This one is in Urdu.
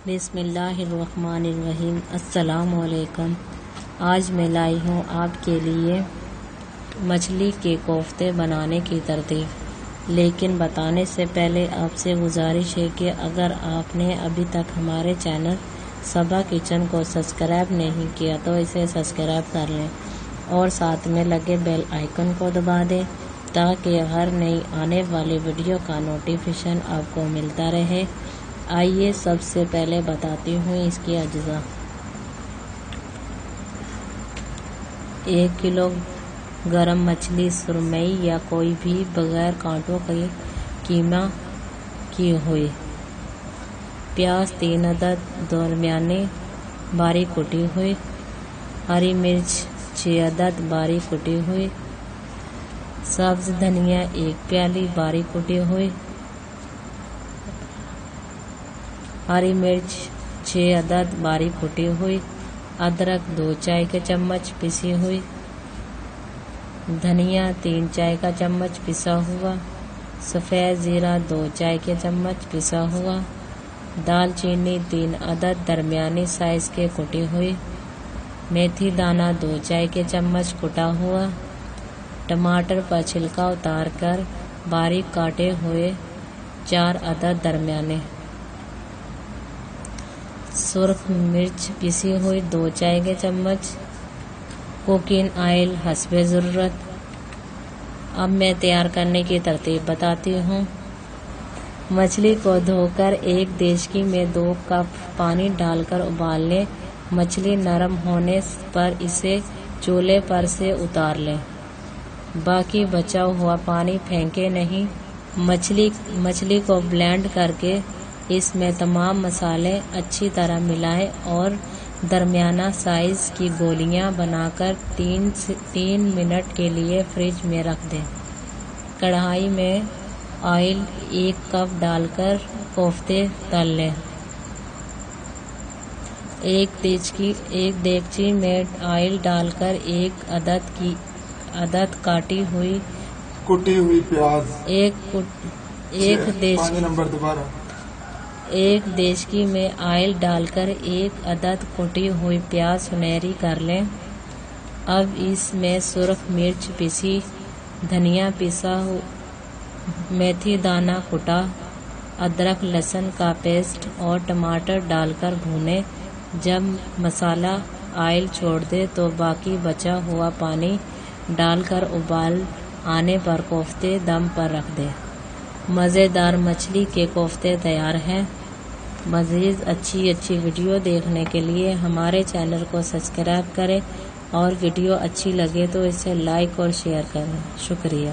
بسم اللہ الرحمن الرحیم۔ السلام علیکم۔ آج میں لائی ہوں آپ کے لیے مچھلی کے کوفتے بنانے کی ترتیب، لیکن بتانے سے پہلے آپ سے گزارش ہے کہ اگر آپ نے ابھی تک ہمارے چینل صبا کچن کو سبسکرائب نہیں کیا تو اسے سبسکرائب کر لیں اور ساتھ میں لگے بیل آئیکن کو دبا دیں تاکہ ہر نئی آنے والی ویڈیو کا نوٹیفیکیشن آپ کو ملتا رہے۔ آئیے سب سے پہلے بتاتی ہوں اس کی اجزاء۔ 1 کلو گرم مچھلی سرمئی یا کوئی بھی بغیر کانٹوں کی قیمہ کی ہوئی، پیاز 3 عدد درمیانی باریک کٹی ہوئی، ہری مرچ 6 عدد باریک کٹی ہوئی، سبز دھنیا 1 پیالی باریک کٹی ہوئی، ہری مرچ 6 عدد باریک کٹی ہوئی، ادرک 2 چائے کے چمچ پسی ہوئی، دھنیا 3 چائے کا چمچ پسا ہوا، سفید زیرہ 2 چائے کے چمچ پسا ہوا، دال چینی 3 عدد درمیانی سائز کے کٹی ہوئی، میتھی دانہ 2 چائے کے چمچ کٹا ہوا، ٹماٹر پر چھلکا اتار کر باریک کاٹے ہوئے 4 عدد درمیانے، سرخ مرچ پسی ہوئی 2 چائے کے چمچ، کوکنگ آئل حسب ضرورت۔ اب میں تیار کرنے کی ترتیب بتاتی ہوں۔ مچھلی کو دھو کر ایک دیگچی میں 2 کپ پانی ڈال کر ابال لیں۔ مچھلی نرم ہونے پر اسے چولہے پر سے اتار لیں، باقی بچا ہوا پانی پھینکیں نہیں۔ مچھلی کو بلینڈ کر کے اس میں تمام مسالے اچھی طرح ملائیں اور درمیانہ سائز کی گولیاں بنا کر 3 منٹ کے لیے فریج میں رکھ دیں۔ کڑھائی میں آئل 1 کپ ڈال کر کوفتے تل لیں۔ ایک دیگچی میں آئل ڈال کر 1 عدد کٹی ہوئی پیاز، ایک دیگچی میں آئل ڈال کر 1 عدد کٹی ہوئی پیاز سنہری کر لیں۔ اب اس میں سرخ مرچ پسی، دھنیا پسا، میتھی دانہ کٹا، ادرک لہسن کا پیسٹ اور ٹماٹر ڈال کر بھونیں۔ جب مسالہ آئل چھوڑ دے تو باقی بچا ہوا پانی ڈال کر ابال آنے پر کوفتے دم پر رکھ دیں۔ مزیدار مچھلی کے کوفتے تیار ہیں۔ مزید اچھی ویڈیو دیکھنے کے لیے ہمارے چینل کو سبسکرائب کریں اور ویڈیو اچھی لگے تو اسے لائک اور شیئر کریں۔ شکریہ۔